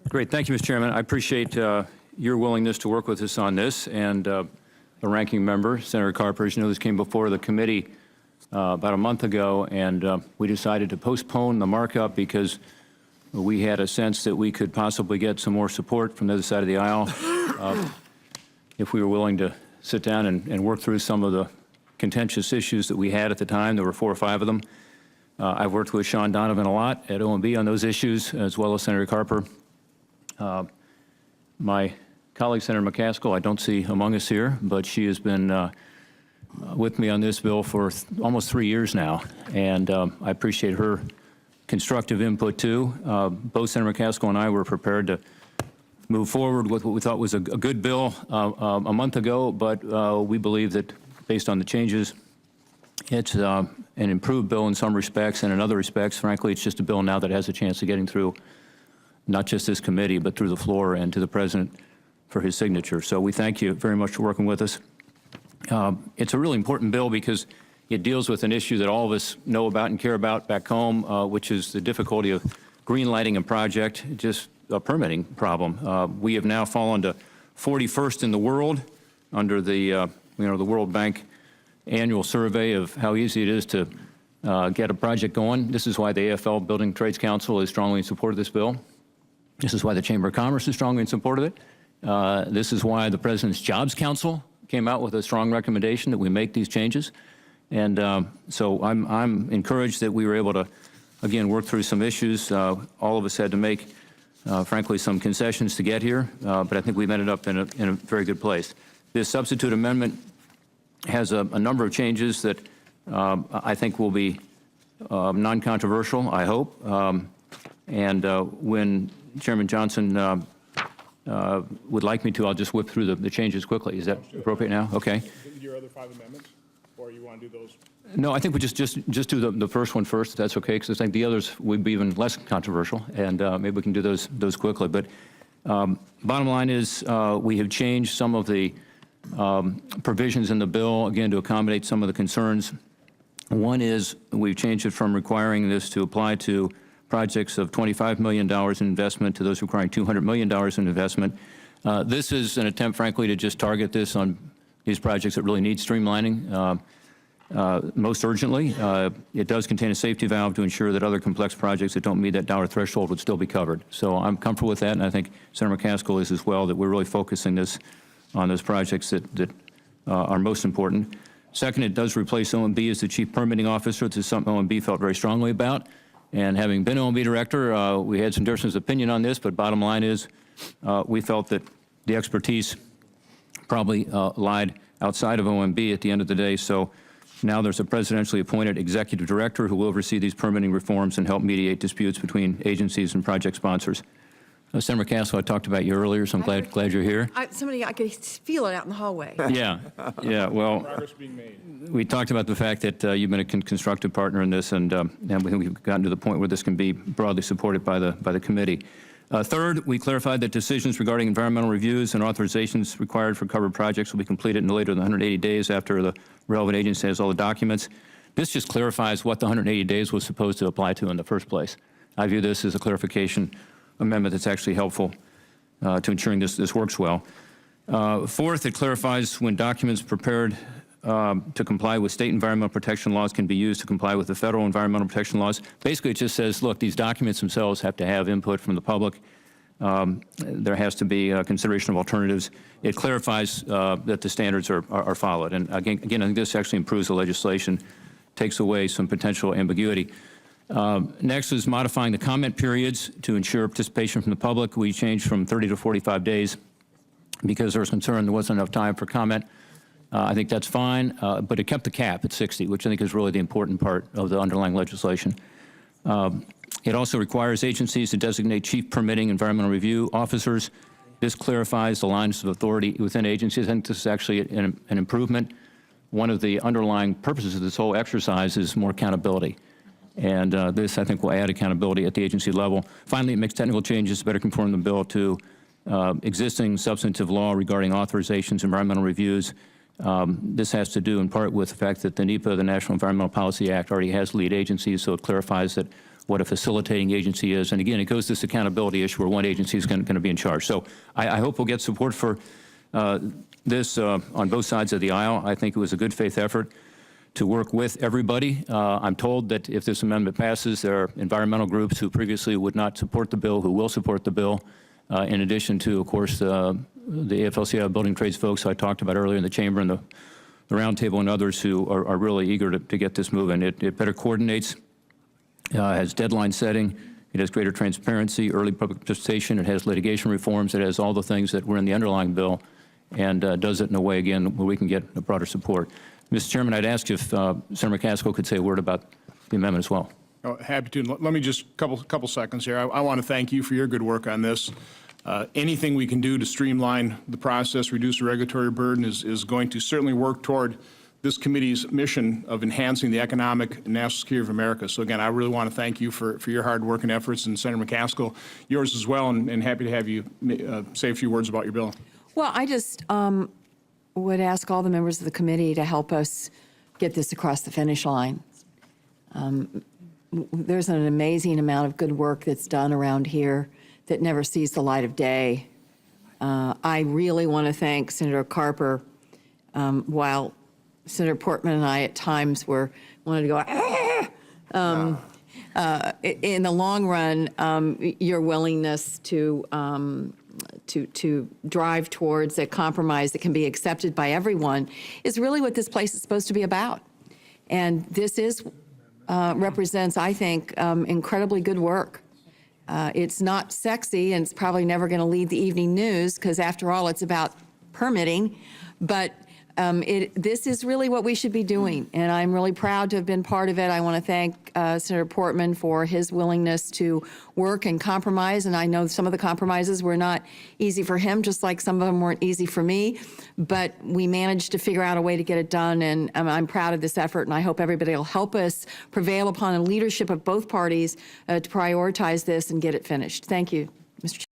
Great. Thank you, Mr. Chairman. I appreciate your willingness to work with us on this, and the ranking member, Senator Carper. As you know, this came before the committee about a month ago, and we decided to postpone the markup because we had a sense that we could possibly get some more support from the other side of the aisle if we were willing to sit down and work through some of the contentious issues that we had at the time. There were 4 or 5 of them. I've worked with Sean Donovan a lot at OMB on those issues, as well as Senator Carper. My colleague, Senator McCaskill, I don't see among us here, but she has been with me on this bill for almost 3 years now, and I appreciate her constructive input too. Both Senator McCaskill and I were prepared to move forward with what we thought was a good bill a month ago, but we believe that based on the changes, it's an improved bill in some respects, and in other respects, frankly, it's just a bill now that has a chance of getting through not just this committee, but through the floor and to the President for his signature. So we thank you very much for working with us. It's a really important bill because it deals with an issue that all of us know about and care about back home, which is the difficulty of greenlighting a project, just a permitting problem. We have now fallen to 41st in the world under the the World Bank annual survey of how easy it is to get a project going. This is why the AFL Building Trades Council is strongly in support of this bill. This is why the Chamber of Commerce is strongly in support of it. This is why the President's Jobs Council came out with a strong recommendation that we make these changes. And so I'm encouraged that we were able to, again, work through some issues. All of us had to make, frankly, some concessions to get here, but I think we've ended up in a very good place. This substitute amendment has a number of changes that I think will be non-controversial, I hope. And when Chairman Johnson would like me to, I'll just whip through the changes quickly. Is that appropriate now? Okay. Your other 5 amendments, or you want to do those? No, I think we just do the first one first, if that's okay, because I think the others would be even less controversial, and maybe we can do those quickly. But bottom line is we have changed some of the provisions in the bill, again, to accommodate some of the concerns. One is we've changed it from requiring this to apply to projects of $25 million in investment to those requiring $200 million in investment. This is an attempt, frankly, to just target this on these projects that really need streamlining most urgently. It does contain a safety valve to ensure that other complex projects that don't meet that dollar threshold would still be covered. So I'm comfortable with that, and I think Senator McCaskill is as well, that we're really focusing this on those projects that are most important. Second, it does replace OMB as the Chief Permitting Officer. This is something OMB felt very strongly about. And having been OMB Director, we had some differences of opinion on this, but bottom line is we felt that the expertise probably lied outside of OMB at the end of the day. So now there's a presidentially appointed executive director who will oversee these permitting reforms and help mediate disputes between agencies and project sponsors. Senator McCaskill, I talked about you earlier, so I'm glad you're here. I could feel it out in the hallway. Yeah, well, Progress being made. we talked about the fact that you've been a constructive partner in this, and we think we've gotten to the point where this can be broadly supported by the committee. Third, we clarified that decisions regarding environmental reviews and authorizations required for covered projects will be completed no later than 180 days after the relevant agency has all the documents. This just clarifies what the 180 days was supposed to apply to in the first place. I view this as a clarification amendment that's actually helpful to ensuring this works well. Fourth, it clarifies when documents prepared to comply with state environmental protection laws can be used to comply with the federal environmental protection laws. Basically, it just says, look, these documents themselves have to have input from the public. There has to be consideration of alternatives. It clarifies that the standards are followed. And again, I think this actually improves the legislation, takes away some potential ambiguity. Next is modifying the comment periods to ensure participation from the public. We changed from 30 to 45 days because there was concern there wasn't enough time for comment. I think that's fine, but it kept the cap at 60, which I think is really the important part of the underlying legislation. It also requires agencies to designate chief permitting environmental review officers. This clarifies the lines of authority within agencies. I think this is actually an improvement. One of the underlying purposes of this whole exercise is more accountability. And this, I think, will add accountability at the agency level. Finally, it makes technical changes to better conform the bill to existing substantive law regarding authorizations, environmental reviews. This has to do in part with the fact that the NEPA, the National Environmental Policy Act, already has lead agencies, so it clarifies that what a facilitating agency is. And again, it goes to this accountability issue where one agency is going to be in charge. So I hope we'll get support for this on both sides of the aisle. I think it was a good faith effort to work with everybody. I'm told that if this amendment passes, there are environmental groups who previously would not support the bill who will support the bill, in addition to, of course, the AFL-CIO building trades folks I talked about earlier in the chamber and the roundtable and others who are really eager to get this moving. It better coordinates, has deadline setting, it has greater transparency, early public participation, it has litigation reforms, it has all the things that were in the underlying bill, and does it in a way, again, where we can get a broader support. Mr. Chairman, I'd ask if Senator McCaskill could say a word about the amendment as well. Oh, happy to. Let me just couple seconds here. I want to thank you for your good work on this. Anything we can do to streamline the process, reduce the regulatory burden is going to certainly work toward this committee's mission of enhancing the economic and national security of America. So again, I really want to thank you for your hard work and efforts, and Senator McCaskill, yours as well, and happy to have you say a few words about your bill. Well, I just would ask all the members of the committee to help us get this across the finish line. There's an amazing amount of good work that's done around here that never sees the light of day. I really want to thank Senator Carper. While Senator Portman and I at times wanted to go, in the long run, your willingness to drive towards a compromise that can be accepted by everyone is really what this place is supposed to be about. And this represents, I think, incredibly good work. It's not sexy, and it's probably never going to lead the evening news because, after all, it's about permitting. But this is really what we should be doing, and I'm really proud to have been part of it. I want to thank Senator Portman for his willingness to work and compromise, and I know some of the compromises were not easy for him, just like some of them weren't easy for me, but we managed to figure out a way to get it done, and I'm proud of this effort, and I hope everybody will help us prevail upon the leadership of both parties to prioritize this and get it finished. Thank you, Mr. Chairman.